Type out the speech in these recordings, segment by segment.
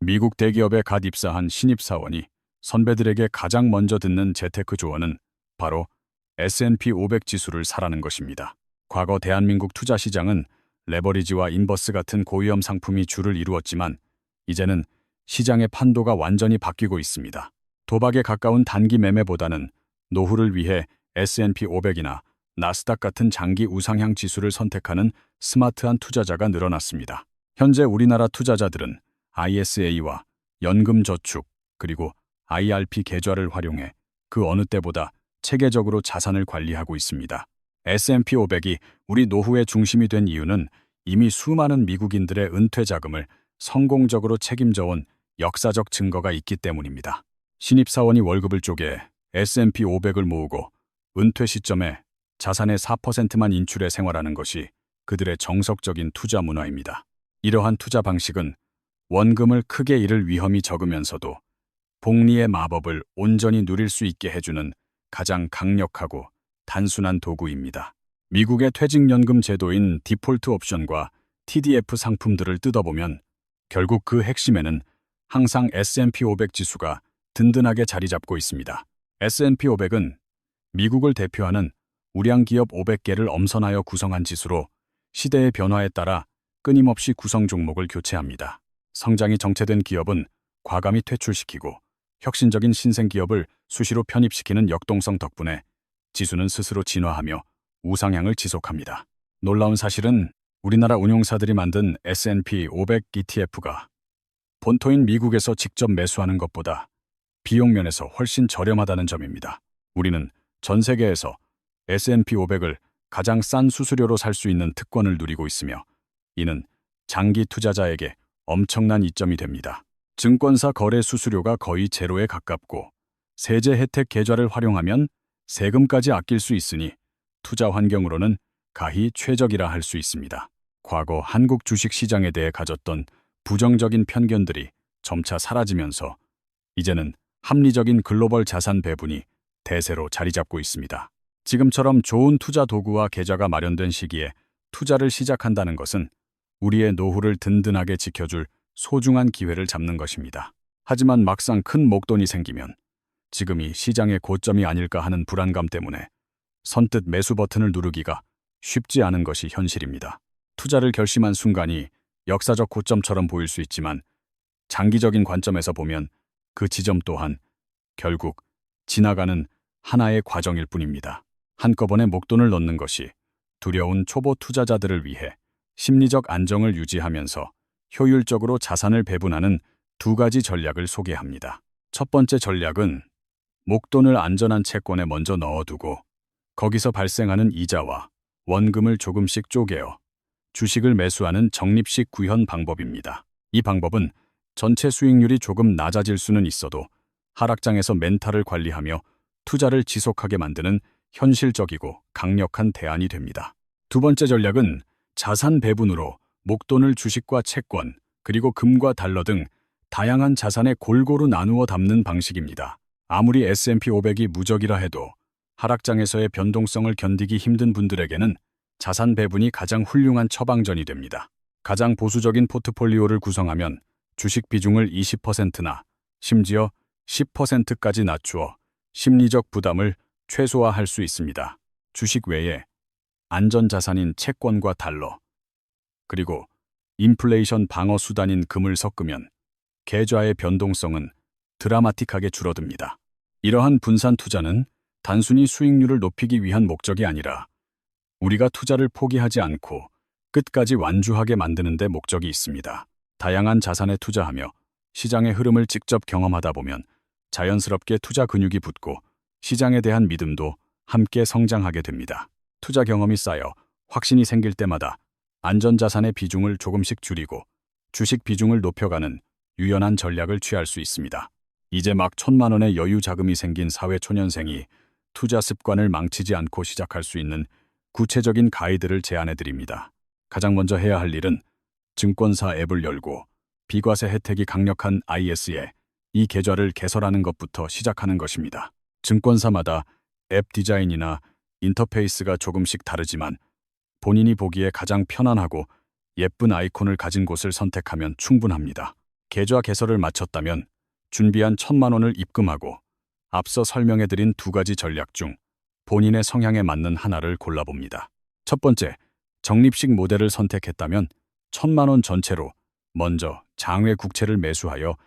미국 대기업에 갓 입사한 신입사원이 선배들에게 가장 먼저 듣는 재테크 조언은 바로 S&P 500 지수를 사라는 것입니다. 과거 대한민국 투자 시장은 레버리지와 인버스 같은 고위험 상품이 주를 이루었지만 이제는 시장의 판도가 완전히 바뀌고 있습니다. 도박에 가까운 단기 매매보다는 노후를 위해 S&P 500이나 나스닥 같은 장기 우상향 지수를 선택하는 스마트한 투자자가 늘어났습니다. 현재 우리나라 투자자들은 ISA와 연금저축 그리고 IRP 계좌를 활용해 그 어느 때보다 체계적으로 자산을 관리하고 있습니다. S&P 500이 우리 노후의 중심이 된 이유는 이미 수많은 미국인들의 은퇴 자금을 성공적으로 책임져온 역사적 증거가 있기 때문입니다. 신입사원이 월급을 쪼개 S&P 500을 모으고 은퇴 시점에 자산의 4%만 인출해 생활하는 것이 그들의 정석적인 투자 문화입니다. 이러한 투자 방식은 원금을 크게 잃을 위험이 적으면서도 복리의 마법을 온전히 누릴 수 있게 해주는 가장 강력하고 단순한 도구입니다. 미국의 퇴직연금 제도인 디폴트 옵션과 TDF 상품들을 뜯어보면 결국 그 핵심에는 항상 S&P 500 지수가 든든하게 자리 잡고 있습니다. S&P 500은 미국을 대표하는 우량 기업 500개를 엄선하여 구성한 지수로 시대의 변화에 따라 끊임없이 구성 종목을 교체합니다. 성장이 정체된 기업은 과감히 퇴출시키고 혁신적인 신생 기업을 수시로 편입시키는 역동성 덕분에 지수는 스스로 진화하며 우상향을 지속합니다. 놀라운 사실은 우리나라 운용사들이 만든 S&P 500 ETF가 본토인 미국에서 직접 매수하는 것보다 비용 면에서 훨씬 저렴하다는 점입니다. 우리는 전 세계에서 S&P 500을 가장 싼 수수료로 살 수 있는 특권을 누리고 있으며 이는 장기 투자자에게 엄청난 이점이 됩니다. 증권사 거래 수수료가 거의 제로에 가깝고 세제 혜택 계좌를 활용하면 세금까지 아낄 수 있으니 투자 환경으로는 가히 최적이라 할 수 있습니다. 과거 한국 주식 시장에 대해 가졌던 부정적인 편견들이 점차 사라지면서 이제는 합리적인 글로벌 자산 배분이 대세로 자리 잡고 있습니다. 지금처럼 좋은 투자 도구와 계좌가 마련된 시기에 투자를 시작한다는 것은 우리의 노후를 든든하게 지켜줄 소중한 기회를 잡는 것입니다. 하지만 막상 큰 목돈이 생기면 지금이 시장의 고점이 아닐까 하는 불안감 때문에 선뜻 매수 버튼을 누르기가 쉽지 않은 것이 현실입니다. 투자를 결심한 순간이 역사적 고점처럼 보일 수 있지만 장기적인 관점에서 보면 그 지점 또한 결국 지나가는 하나의 과정일 뿐입니다. 한꺼번에 목돈을 넣는 것이 두려운 초보 투자자들을 위해 심리적 안정을 유지하면서 효율적으로 자산을 배분하는 두 가지 전략을 소개합니다. 첫 번째 전략은 목돈을 안전한 채권에 먼저 넣어두고 거기서 발생하는 이자와 원금을 조금씩 쪼개어 주식을 매수하는 적립식 구현 방법입니다. 이 방법은 전체 수익률이 조금 낮아질 수는 있어도 하락장에서 멘탈을 관리하며 투자를 지속하게 만드는 현실적이고 강력한 대안이 됩니다. 두 번째 전략은 자산 배분으로 목돈을 주식과 채권, 그리고 금과 달러 등 다양한 자산에 골고루 나누어 담는 방식입니다. 아무리 S&P 500이 무적이라 해도 하락장에서의 변동성을 견디기 힘든 분들에게는 자산 배분이 가장 훌륭한 처방전이 됩니다. 가장 보수적인 포트폴리오를 구성하면 주식 비중을 20%나 심지어 10%까지 낮추어 심리적 부담을 최소화할 수 있습니다. 주식 외에 안전자산인 채권과 달러, 그리고 인플레이션 방어 수단인 금을 섞으면 계좌의 변동성은 드라마틱하게 줄어듭니다. 이러한 분산 투자는 단순히 수익률을 높이기 위한 목적이 아니라 우리가 투자를 포기하지 않고 끝까지 완주하게 만드는 데 목적이 있습니다. 다양한 자산에 투자하며 시장의 흐름을 직접 경험하다 보면 자연스럽게 투자 근육이 붙고 시장에 대한 믿음도 함께 성장하게 됩니다. 투자 경험이 쌓여 확신이 생길 때마다 안전자산의 비중을 조금씩 줄이고 주식 비중을 높여가는 유연한 전략을 취할 수 있습니다. 이제 막 1,000만 원의 여유 자금이 생긴 사회초년생이 투자 습관을 망치지 않고 시작할 수 있는 구체적인 가이드를 제안해 드립니다. 가장 먼저 해야 할 일은 증권사 앱을 열고 비과세 혜택이 강력한 IS에 이 계좌를 개설하는 것부터 시작하는 것입니다. 증권사마다 앱 디자인이나 인터페이스가 조금씩 다르지만 본인이 보기에 가장 편안하고 예쁜 아이콘을 가진 곳을 선택하면 충분합니다. 계좌 개설을 마쳤다면 준비한 1,000만 원을 입금하고 앞서 설명해드린 두 가지 전략 중 본인의 성향에 맞는 하나를 골라봅니다. 첫 번째, 적립식 모델을 선택했다면 1,000만 원 전체로 먼저 장외 국채를 매수하여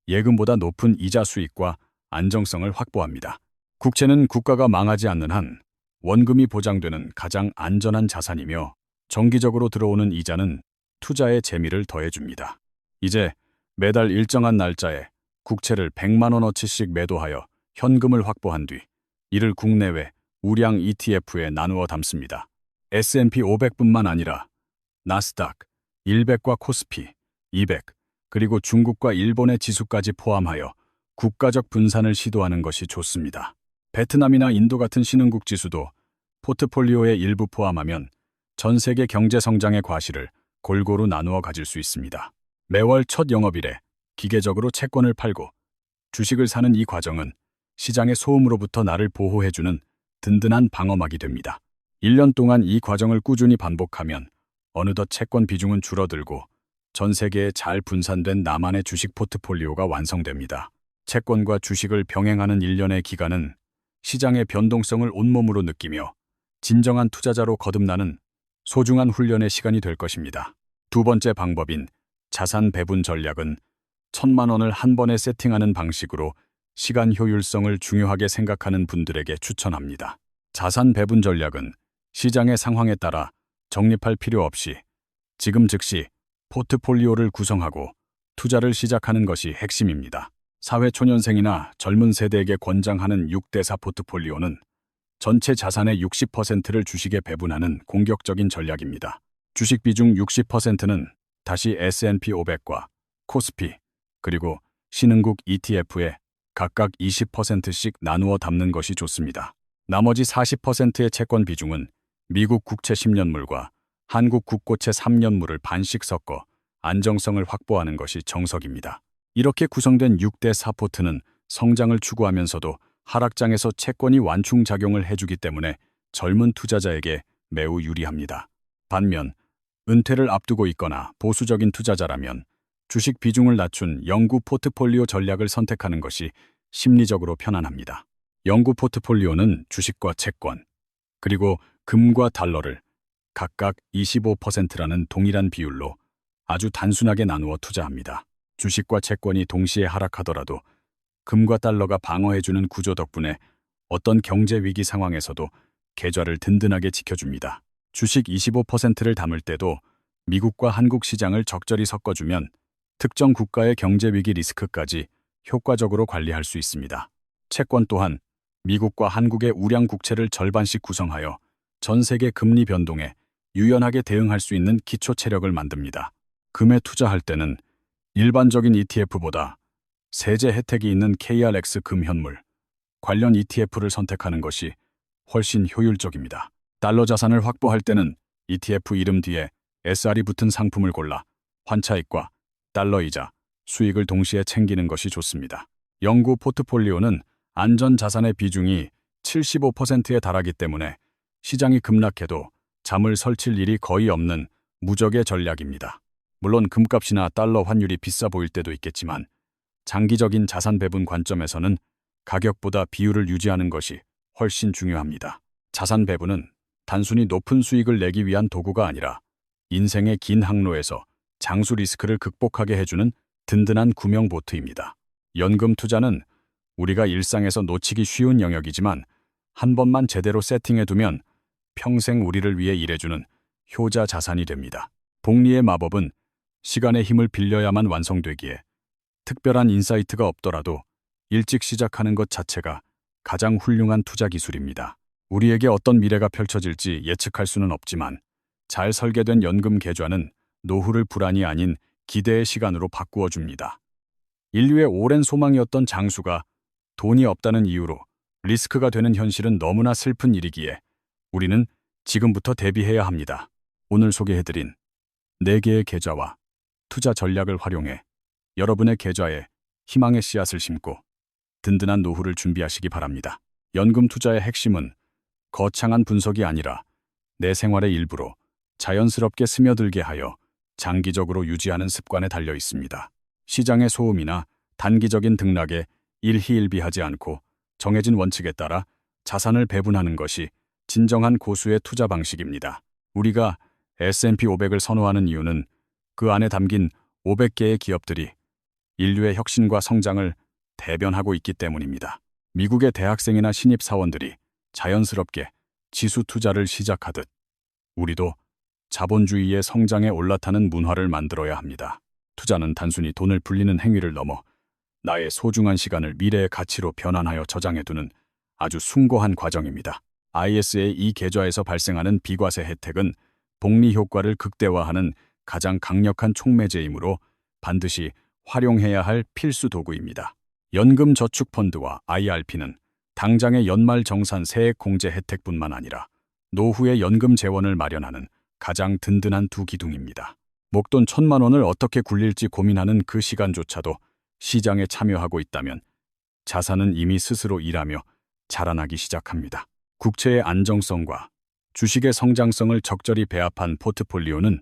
예금보다 높은 이자 수익과 안정성을 확보합니다. 국채는 국가가 망하지 않는 한 원금이 보장되는 가장 안전한 자산이며 정기적으로 들어오는 이자는 투자의 재미를 더해줍니다. 이제 매달 일정한 날짜에 국채를 100만 원어치씩 매도하여 현금을 확보한 뒤 이를 국내외 우량 ETF에 나누어 담습니다. S&P 500뿐만 아니라 나스닥, 100과 코스피, 200, 그리고 중국과 일본의 지수까지 포함하여 국가적 분산을 시도하는 것이 좋습니다. 베트남이나 인도 같은 신흥국 지수도 포트폴리오의 일부 포함하면 전 세계 경제 성장의 과실을 골고루 나누어 가질 수 있습니다. 매월 첫 영업일에 기계적으로 채권을 팔고 주식을 사는 이 과정은 시장의 소음으로부터 나를 보호해주는 든든한 방어막이 됩니다. 1년 동안 이 과정을 꾸준히 반복하면 어느덧 채권 비중은 줄어들고 전 세계에 잘 분산된 나만의 주식 포트폴리오가 완성됩니다. 채권과 주식을 병행하는 1년의 기간은 시장의 변동성을 온몸으로 느끼며 진정한 투자자로 거듭나는 소중한 훈련의 시간이 될 것입니다. 두 번째 방법인 자산 배분 전략은 1,000만 원을 한 번에 세팅하는 방식으로 시간 효율성을 중요하게 생각하는 분들에게 추천합니다. 자산 배분 전략은 시장의 상황에 따라 적립할 필요 없이 지금 즉시 포트폴리오를 구성하고 투자를 시작하는 것이 핵심입니다. 사회초년생이나 젊은 세대에게 권장하는 6대4 포트폴리오는 전체 자산의 60%를 주식에 배분하는 공격적인 전략입니다. 주식 비중 60%는 다시 S&P 500과 코스피, 그리고 신흥국 ETF에 각각 20%씩 나누어 담는 것이 좋습니다. 나머지 40%의 채권 비중은 미국 국채 10년물과 한국 국고채 3년물을 반씩 섞어 안정성을 확보하는 것이 정석입니다. 이렇게 구성된 6대4 포트는 성장을 추구하면서도 하락장에서 채권이 완충작용을 해주기 때문에 젊은 투자자에게 매우 유리합니다. 반면 은퇴를 앞두고 있거나 보수적인 투자자라면 주식 비중을 낮춘 영구 포트폴리오 전략을 선택하는 것이 심리적으로 편안합니다. 영구 포트폴리오는 주식과 채권, 그리고 금과 달러를 각각 25%라는 동일한 비율로 아주 단순하게 나누어 투자합니다. 주식과 채권이 동시에 하락하더라도 금과 달러가 방어해주는 구조 덕분에 어떤 경제 위기 상황에서도 계좌를 든든하게 지켜줍니다. 주식 25%를 담을 때도 미국과 한국 시장을 적절히 섞어주면 특정 국가의 경제 위기 리스크까지 효과적으로 관리할 수 있습니다. 채권 또한 미국과 한국의 우량 국채를 절반씩 구성하여 전 세계 금리 변동에 유연하게 대응할 수 있는 기초 체력을 만듭니다. 금에 투자할 때는 일반적인 ETF보다 세제 혜택이 있는 KRX 금현물, 관련 ETF를 선택하는 것이 훨씬 효율적입니다. 달러 자산을 확보할 때는 ETF 이름 뒤에 SR이 붙은 상품을 골라 환차익과 달러이자 수익을 동시에 챙기는 것이 좋습니다. 영구 포트폴리오는 안전 자산의 비중이 75%에 달하기 때문에 시장이 급락해도 잠을 설칠 일이 거의 없는 무적의 전략입니다. 물론 금값이나 달러 환율이 비싸 보일 때도 있겠지만 장기적인 자산 배분 관점에서는 가격보다 비율을 유지하는 것이 훨씬 중요합니다. 자산 배분은 단순히 높은 수익을 내기 위한 도구가 아니라 인생의 긴 항로에서 장수 리스크를 극복하게 해주는 든든한 구명보트입니다. 연금 투자는 우리가 일상에서 놓치기 쉬운 영역이지만 한 번만 제대로 세팅해두면 평생 우리를 위해 일해주는 효자 자산이 됩니다. 복리의 마법은 시간의 힘을 빌려야만 완성되기에 특별한 인사이트가 없더라도 일찍 시작하는 것 자체가 가장 훌륭한 투자 기술입니다. 우리에게 어떤 미래가 펼쳐질지 예측할 수는 없지만 잘 설계된 연금 계좌는 노후를 불안이 아닌 기대의 시간으로 바꾸어 줍니다. 인류의 오랜 소망이었던 장수가 돈이 없다는 이유로 리스크가 되는 현실은 너무나 슬픈 일이기에 우리는 지금부터 대비해야 합니다. 오늘 소개해드린 4개의 계좌와 투자 전략을 활용해 여러분의 계좌에 희망의 씨앗을 심고 든든한 노후를 준비하시기 바랍니다. 연금 투자의 핵심은 거창한 분석이 아니라 내 생활의 일부로 자연스럽게 스며들게 하여 장기적으로 유지하는 습관에 달려 있습니다. 시장의 소음이나 단기적인 등락에 일희일비하지 않고 정해진 원칙에 따라 자산을 배분하는 것이 진정한 고수의 투자 방식입니다. 우리가 S&P 500을 선호하는 이유는 그 안에 담긴 500개의 기업들이 인류의 혁신과 성장을 대변하고 있기 때문입니다. 미국의 대학생이나 신입사원들이 자연스럽게 지수 투자를 시작하듯 우리도 자본주의의 성장에 올라타는 문화를 만들어야 합니다. 투자는 단순히 돈을 불리는 행위를 넘어 나의 소중한 시간을 미래의 가치로 변환하여 저장해두는 아주 숭고한 과정입니다. IS의 이 계좌에서 발생하는 비과세 혜택은 복리 효과를 극대화하는 가장 강력한 촉매제이므로 반드시 활용해야 할 필수 도구입니다. 연금저축펀드와 IRP는 당장의 연말 정산 세액 공제 혜택뿐만 아니라 노후의 연금 재원을 마련하는 가장 든든한 두 기둥입니다. 목돈 1,000만 원을 어떻게 굴릴지 고민하는 그 시간조차도 시장에 참여하고 있다면 자산은 이미 스스로 일하며 자라나기 시작합니다. 국채의 안정성과 주식의 성장성을 적절히 배합한 포트폴리오는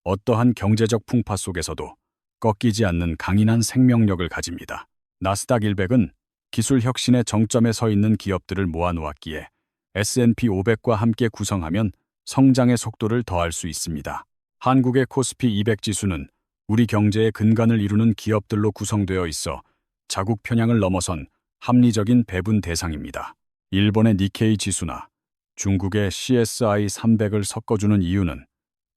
어떠한 경제적 풍파 속에서도 꺾이지 않는 강인한 생명력을 가집니다. 나스닥 100은 기술 혁신의 정점에 서 있는 기업들을 모아놓았기에 S&P 500과 함께 구성하면 성장의 속도를 더할 수 있습니다. 한국의 코스피 200 지수는 우리 경제의 근간을 이루는 기업들로 구성되어 있어 자국 편향을 넘어선 합리적인 배분 대상입니다. 일본의 니케이 지수나 중국의 CSI 300을 섞어주는 이유는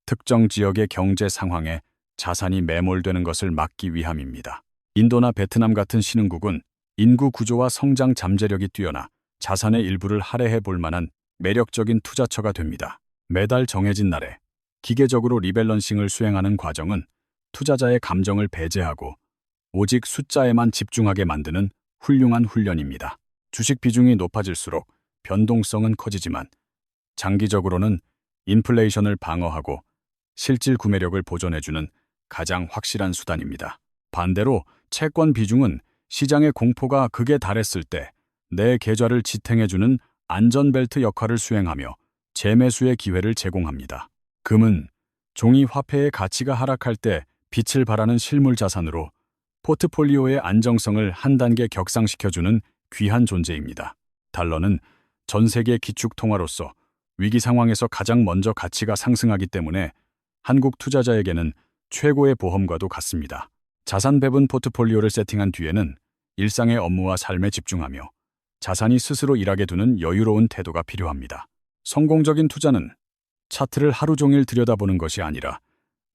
특정 지역의 경제 상황에 자산이 매몰되는 것을 막기 위함입니다. 인도나 베트남 같은 신흥국은 인구 구조와 성장 잠재력이 뛰어나 자산의 일부를 할애해 볼 만한 매력적인 투자처가 됩니다. 매달 정해진 날에 기계적으로 리밸런싱을 수행하는 과정은 투자자의 감정을 배제하고 오직 숫자에만 집중하게 만드는 훌륭한 훈련입니다. 주식 비중이 높아질수록 변동성은 커지지만 장기적으로는 인플레이션을 방어하고 실질 구매력을 보존해주는 가장 확실한 수단입니다. 반대로 채권 비중은 시장의 공포가 극에 달했을 때 내 계좌를 지탱해주는 안전벨트 역할을 수행하며 재매수의 기회를 제공합니다. 금은 종이 화폐의 가치가 하락할 때 빛을 발하는 실물 자산으로 포트폴리오의 안정성을 한 단계 격상시켜주는 귀한 존재입니다. 달러는 전 세계 기축 통화로서 위기 상황에서 가장 먼저 가치가 상승하기 때문에 한국 투자자에게는 최고의 보험과도 같습니다. 자산 배분 포트폴리오를 세팅한 뒤에는 일상의 업무와 삶에 집중하며 자산이 스스로 일하게 두는 여유로운 태도가 필요합니다. 성공적인 투자는 차트를 하루 종일 들여다보는 것이 아니라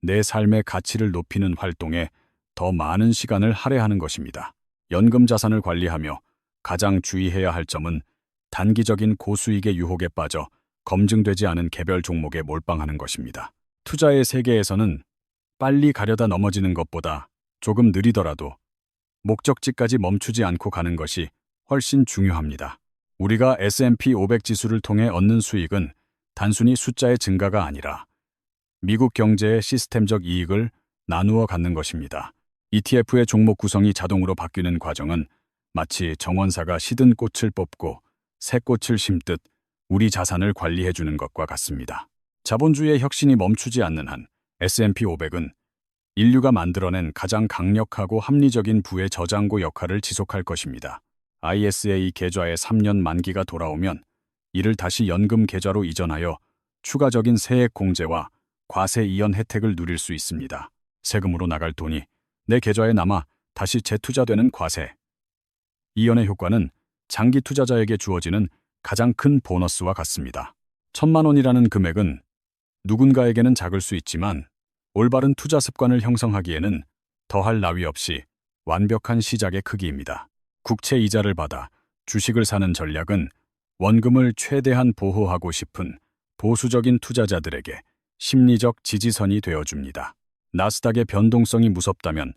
내 삶의 가치를 높이는 활동에 더 많은 시간을 할애하는 것입니다. 연금 자산을 관리하며 가장 주의해야 할 점은 단기적인 고수익의 유혹에 빠져 검증되지 않은 개별 종목에 몰빵하는 것입니다. 투자의 세계에서는 빨리 가려다 넘어지는 것보다 조금 느리더라도 목적지까지 멈추지 않고 가는 것이 훨씬 중요합니다. 우리가 S&P 500 지수를 통해 얻는 수익은 단순히 숫자의 증가가 아니라 미국 경제의 시스템적 이익을 나누어 갖는 것입니다. ETF의 종목 구성이 자동으로 바뀌는 과정은 마치 정원사가 시든 꽃을 뽑고 새 꽃을 심듯 우리 자산을 관리해주는 것과 같습니다. 자본주의의 혁신이 멈추지 않는 한 S&P 500은 인류가 만들어낸 가장 강력하고 합리적인 부의 저장고 역할을 지속할 것입니다. ISA 계좌의 3년 만기가 돌아오면 이를 다시 연금 계좌로 이전하여 추가적인 세액 공제와 과세 이연 혜택을 누릴 수 있습니다. 세금으로 나갈 돈이 내 계좌에 남아 다시 재투자되는 과세 이연의 효과는 장기 투자자에게 주어지는 가장 큰 보너스와 같습니다. 1,000만 원이라는 금액은 누군가에게는 작을 수 있지만 올바른 투자 습관을 형성하기에는 더할 나위 없이 완벽한 시작의 크기입니다. 국채 이자를 받아 주식을 사는 전략은 원금을 최대한 보호하고 싶은 보수적인 투자자들에게 심리적 지지선이 되어줍니다. 나스닥의 변동성이 무섭다면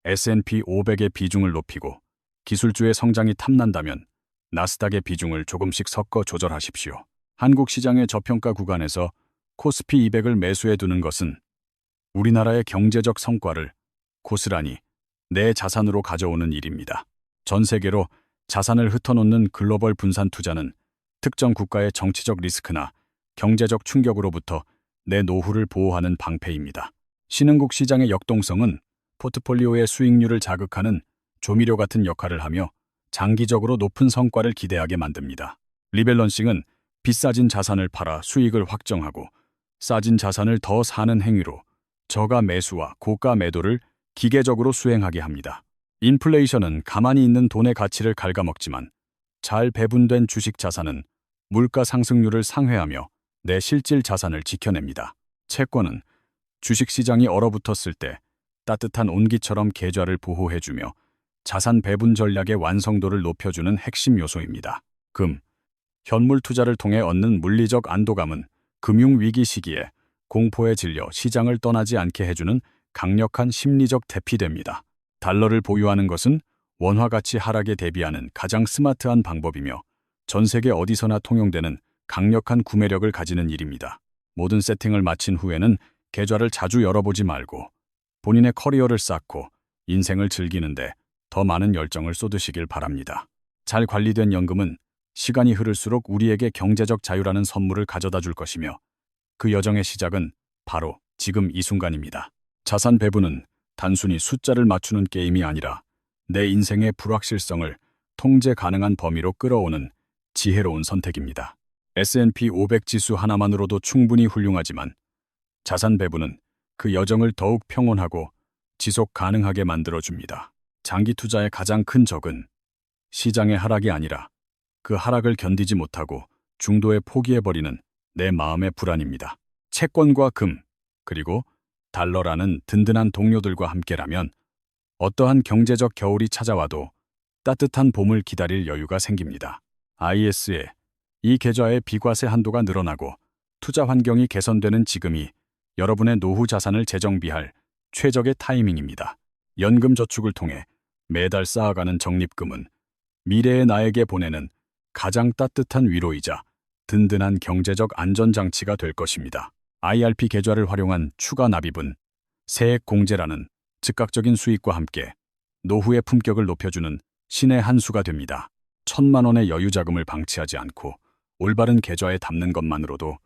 S&P 500의 비중을 높이고 기술주의 성장이 탐난다면 나스닥의 비중을 조금씩 섞어 조절하십시오. 한국 시장의 저평가 구간에서 코스피 200을 매수해 두는 것은 우리나라의 경제적 성과를 고스란히 내 자산으로 가져오는 일입니다. 전 세계로 자산을 흩어놓는 글로벌 분산 투자는 특정 국가의 정치적 리스크나 경제적 충격으로부터 내 노후를 보호하는 방패입니다. 신흥국 시장의 역동성은 포트폴리오의 수익률을 자극하는 조미료 같은 역할을 하며 장기적으로 높은 성과를 기대하게 만듭니다. 리밸런싱은 비싸진 자산을 팔아 수익을 확정하고 싸진 자산을 더 사는 행위로 저가 매수와 고가 매도를 기계적으로 수행하게 합니다. 인플레이션은 가만히 있는 돈의 가치를 갉아먹지만 잘 배분된 주식 자산은 물가 상승률을 상회하며 내 실질 자산을 지켜냅니다. 채권은 주식시장이 얼어붙었을 때 따뜻한 온기처럼 계좌를 보호해주며 자산 배분 전략의 완성도를 높여주는 핵심 요소입니다. 금, 현물 투자를 통해 얻는 물리적 안도감은 금융위기 시기에 공포에 질려 시장을 떠나지 않게 해주는 강력한 심리적 대피대입니다. 달러를 보유하는 것은 원화 가치 하락에 대비하는 가장 스마트한 방법이며 전 세계 어디서나 통용되는 강력한 구매력을 가지는 일입니다. 모든 세팅을 마친 후에는 계좌를 자주 열어보지 말고 본인의 커리어를 쌓고 인생을 즐기는데 더 많은 열정을 쏟으시길 바랍니다. 잘 관리된 연금은 시간이 흐를수록 우리에게 경제적 자유라는 선물을 가져다 줄 것이며 그 여정의 시작은 바로 지금 이 순간입니다. 자산 배분은 단순히 숫자를 맞추는 게임이 아니라 내 인생의 불확실성을 통제 가능한 범위로 끌어오는 지혜로운 선택입니다. S&P 500 지수 하나만으로도 충분히 훌륭하지만 자산 배분은 그 여정을 더욱 평온하고 지속 가능하게 만들어줍니다. 장기 투자의 가장 큰 적은 시장의 하락이 아니라 그 하락을 견디지 못하고 중도에 포기해버리는 내 마음의 불안입니다. 채권과 금, 그리고 달러라는 든든한 동료들과 함께라면 어떠한 경제적 겨울이 찾아와도 따뜻한 봄을 기다릴 여유가 생깁니다. IS에 이 계좌의 비과세 한도가 늘어나고 투자 환경이 개선되는 지금이 여러분의 노후 자산을 재정비할 최적의 타이밍입니다. 연금 저축을 통해 매달 쌓아가는 적립금은 미래의 나에게 보내는 가장 따뜻한 위로이자 든든한 경제적 안전장치가 될 것입니다. IRP 계좌를 활용한 추가 납입은 세액 공제라는 즉각적인 수익과 함께 노후의 품격을 높여주는 신의 한 수가 됩니다. 1,000만 원의 여유 자금을 방치하지 않고 올바른 계좌에 담는 것만으로도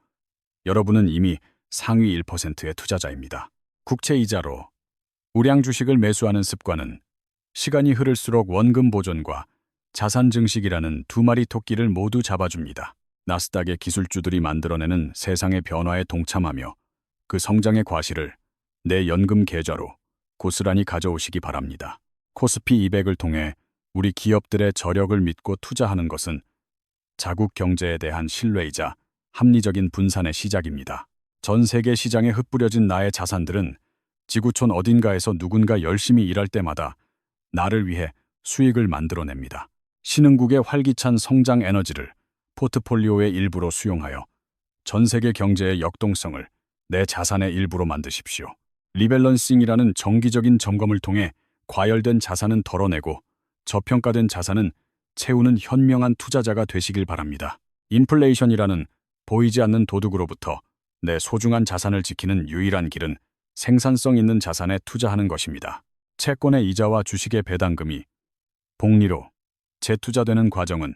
여러분은 이미 상위 1%의 투자자입니다. 국채 이자로 우량 주식을 매수하는 습관은 시간이 흐를수록 원금 보존과 자산 증식이라는 두 마리 토끼를 모두 잡아줍니다. 나스닥의 기술주들이 만들어내는 세상의 변화에 동참하며 그 성장의 과실을 내 연금 계좌로 고스란히 가져오시기 바랍니다. 코스피 200을 통해 우리 기업들의 저력을 믿고 투자하는 것은 자국 경제에 대한 신뢰이자 합리적인 분산의 시작입니다. 전 세계 시장에 흩뿌려진 나의 자산들은 지구촌 어딘가에서 누군가 열심히 일할 때마다 나를 위해 수익을 만들어냅니다. 신흥국의 활기찬 성장 에너지를 포트폴리오의 일부로 수용하여 전 세계 경제의 역동성을 내 자산의 일부로 만드십시오. 리밸런싱이라는 정기적인 점검을 통해 과열된 자산은 덜어내고 저평가된 자산은 채우는 현명한 투자자가 되시길 바랍니다. 인플레이션이라는 보이지 않는 도둑으로부터 내 소중한 자산을 지키는 유일한 길은 생산성 있는 자산에 투자하는 것입니다. 채권의 이자와 주식의 배당금이 복리로 재투자되는 과정은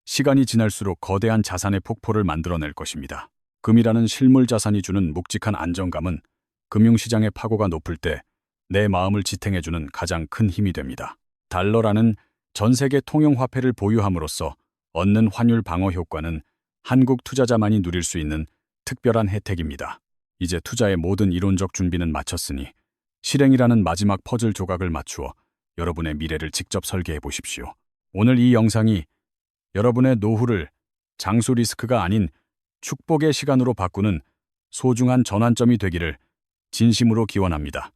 시간이 지날수록 거대한 자산의 폭포를 만들어낼 것입니다. 금이라는 실물 자산이 주는 묵직한 안정감은 금융시장의 파고가 높을 때 내 마음을 지탱해주는 가장 큰 힘이 됩니다. 달러라는 전 세계 통용 화폐를 보유함으로써 얻는 환율 방어 효과는 한국 투자자만이 누릴 수 있는 특별한 혜택입니다. 이제 투자의 모든 이론적 준비는 마쳤으니 실행이라는 마지막 퍼즐 조각을 맞추어 여러분의 미래를 직접 설계해 보십시오. 오늘 이 영상이 여러분의 노후를 장수 리스크가 아닌 축복의 시간으로 바꾸는 소중한 전환점이 되기를 진심으로 기원합니다.